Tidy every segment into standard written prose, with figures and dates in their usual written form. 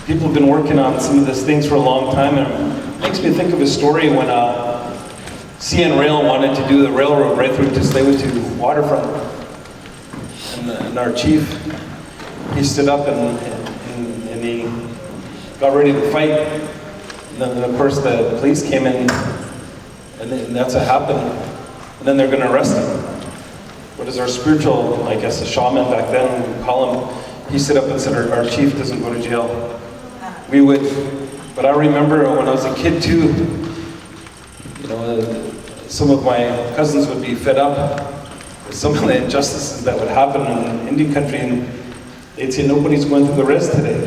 people have been working on some of these things for a long time, and it makes me think of a story when CN Rail wanted to do the railroad right through to Tsleil-Waututh waterfront. And our chief, he stood up and he got ready to fight. And then of course the police came in, and that's what happened. And then they're going to arrest him. What is our spiritual, I guess, a shaman back then, we call him, he stood up and said, our chief doesn't go to jail. We would, but I remember when I was a kid too, you know, some of my cousins would be fed up with some of the injustices that would happen in Indian country, and they'd say, nobody's going through the res today.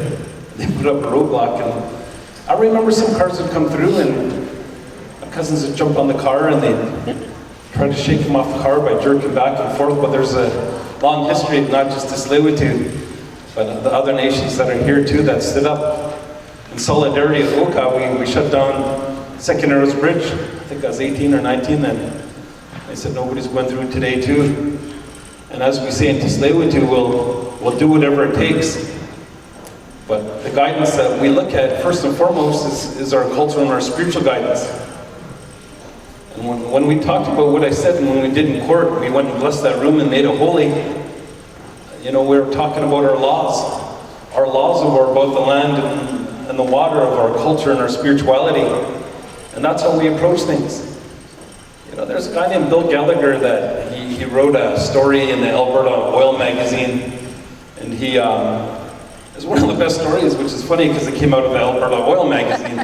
They put up a roadblock, and I remember some cars would come through, and my cousins would jump on the car, and they'd try to shake him off the car by jerking back and forth, but there's a long history, not just to Tsleil-Waututh, but the other nations that are here too that stood up. In solidarity with Oka, we shut down Second Arrows Bridge. I think I was 18 or 19 then. They said nobody's going through it today too. And as we say in Tsleil-Waututh, we'll do whatever it takes. But the guidance that we look at first and foremost is our cultural and our spiritual guidance. And when we talked about what I said and when we did in court, we went and blessed that room and made it holy. You know, we were talking about our laws. Our laws are about the land and the water of our culture and our spirituality. And that's how we approach things. You know, there's a guy named Bill Gallagher that he wrote a story in the Alberta Oil magazine. And he, it's one of the best stories, which is funny because it came out of the Alberta Oil magazine.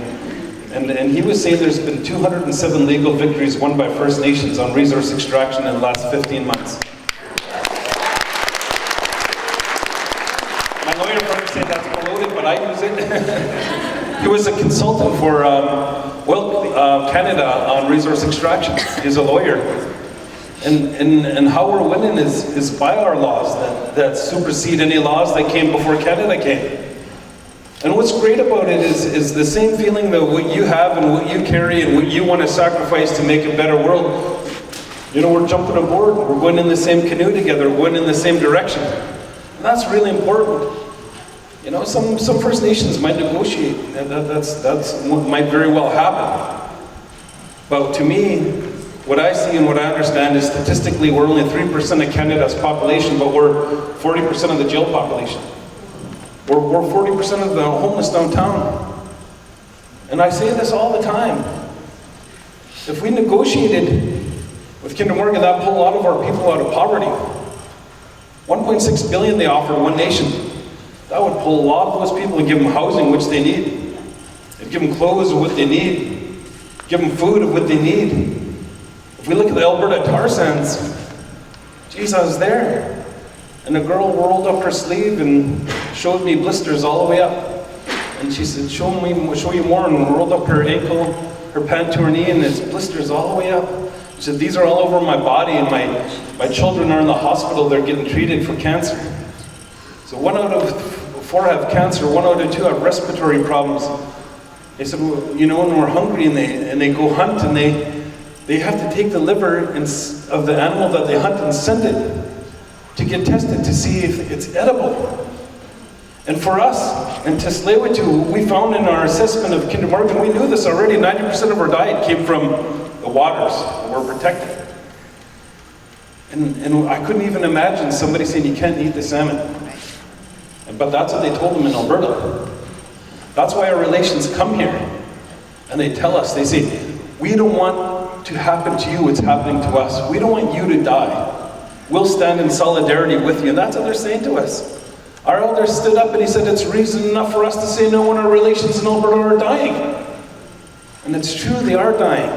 And he was saying there's been 207 legal victories won by First Nations on resource extraction in the last 15 months. My lawyer friends say that's bloated, but I use it. He was a consultant for Oil Canada on resource extraction. He's a lawyer. And how we're winning is by our laws that supersede any laws that came before Canada came. And what's great about it is the same feeling that what you have and what you carry and what you want to sacrifice to make a better world. You know, we're jumping aboard, we're going in the same canoe together, we're going in the same direction. And that's really important. You know, some First Nations might negotiate, that's what might very well happen. But to me, what I see and what I understand is statistically we're only 3% of Canada's population, but we're 40% of the jail population. We're 40% of the homeless downtown. And I say this all the time. If we negotiated with Kinder Morgan, that'd pull a lot of our people out of poverty. 1.6 billion they offered One Nation. That would pull a lot of those people and give them housing, which they need. It'd give them clothes of what they need. Give them food of what they need. If we look at the Alberta tar sands, geez, I was there. And a girl rolled up her sleeve and showed me blisters all the way up. And she said, show you more, and rolled up her ankle, her pant to her knee, and it's blisters all the way up. She said, these are all over my body, and my children are in the hospital, they're getting treated for cancer. So 1 out of 4 have cancer, 1 out of 2 have respiratory problems. They said, well, you know, when we're hungry and they go hunt and they have to take the liver of the animal that they hunt and send it to get tested to see if it's edible. And for us, in Tsleil-Waututh, we found in our assessment of Kinder Morgan, we knew this already, 90% of our diet came from the waters that were protected. And I couldn't even imagine somebody saying you can't eat the salmon. But that's what they told them in Alberta. That's why our relations come here. And they tell us, they say, we don't want to happen to you what's happening to us. We don't want you to die. We'll stand in solidarity with you. And that's what they're saying to us. Our elder stood up and he said, it's reason enough for us to say no when our relations in Alberta are dying. And it's true, they are dying.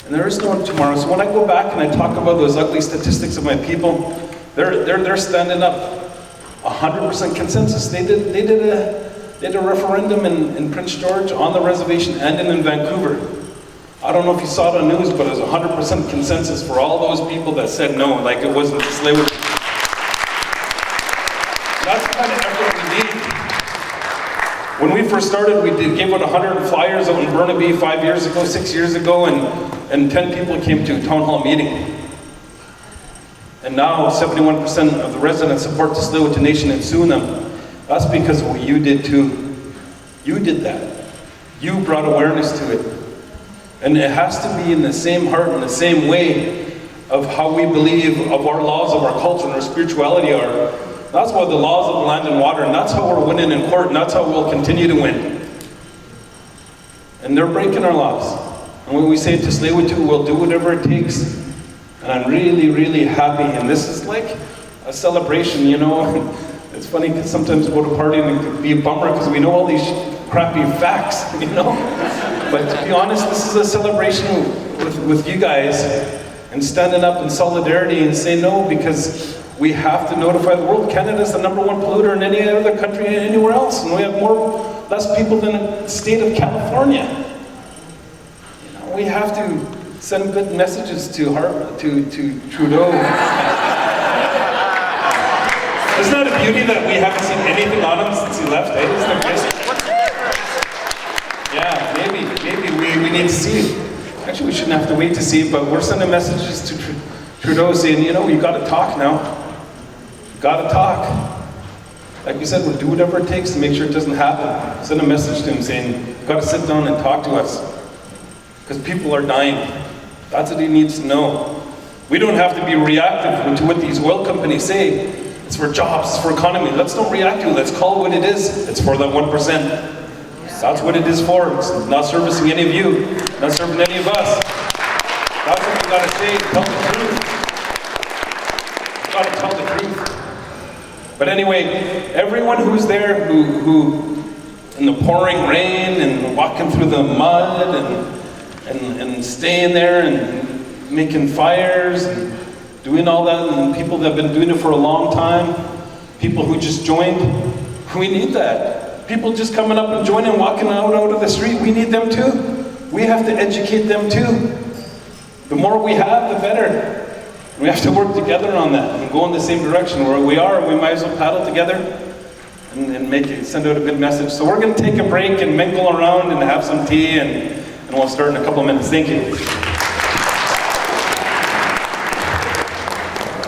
And there is no tomorrow. So when I go back and I talk about those ugly statistics of my people, they're standing up. 100% consensus. They did a referendum in Prince George, on the reservation, and in Vancouver. I don't know if you saw it on news, but it was 100% consensus for all those people that said no, like it wasn't Tsleil-Waututh. That's the kind of effort we need. When we first started, we gave out 100 flyers out in Burnaby 5 years ago, 6 years ago, and 10 people came to a town hall meeting. And now 71% of the residents support the Tsleil-Waututh Nation in Sunam. That's because of what you did too. You did that. You brought awareness to it. And it has to be in the same heart, in the same way of how we believe of our laws of our culture and our spirituality are. That's what the laws of land and water, and that's how we're winning in court, and that's how we'll continue to win. And they're breaking our laws. And when we say to Tsleil-Waututh, we'll do whatever it takes. And I'm really, really happy. And this is like a celebration, you know. It's funny because sometimes we go to a party and it could be a bummer because we know all these crappy facts, you know. But to be honest, this is a celebration with you guys and standing up in solidarity and say no, because we have to notify the world. Canada is the #1 polluter in any other country anywhere else, and we have less people than the state of California. You know, we have to send good messages to Trudeau. Isn't that a beauty that we haven't seen anything on him since he left? Eh? Isn't that crazy? Yeah, maybe we need to see it. Actually, we shouldn't have to wait to see it, but we're sending messages to Trudeau saying, you know, you got to talk now. You got to talk. Like we said, we'll do whatever it takes to make sure it doesn't happen. Send a message to him saying, you got to sit down and talk to us, because people are dying. That's what he needs to know. We don't have to be reactive to what these oil companies say. It's for jobs, it's for economy. Let's not react to it. Let's call it what it is. It's for that 1%. That's what it is for. It's not servicing any of you, not serving any of us. That's what you got to say. Tell the truth. You got to tell the truth. But anyway, everyone who's there, who in the pouring rain and walking through the mud and staying there and making fires and doing all that, and people that have been doing it for a long time, people who just joined, we need that. People just coming up and joining, walking out of the street, we need them too. We have to educate them too. The more we have, the better. We have to work together on that and go in the same direction. Where we are, we might as well paddle together and send out a good message. So we're going to take a break and mingle around and have some tea, and we'll start in a couple of minutes. Thank you.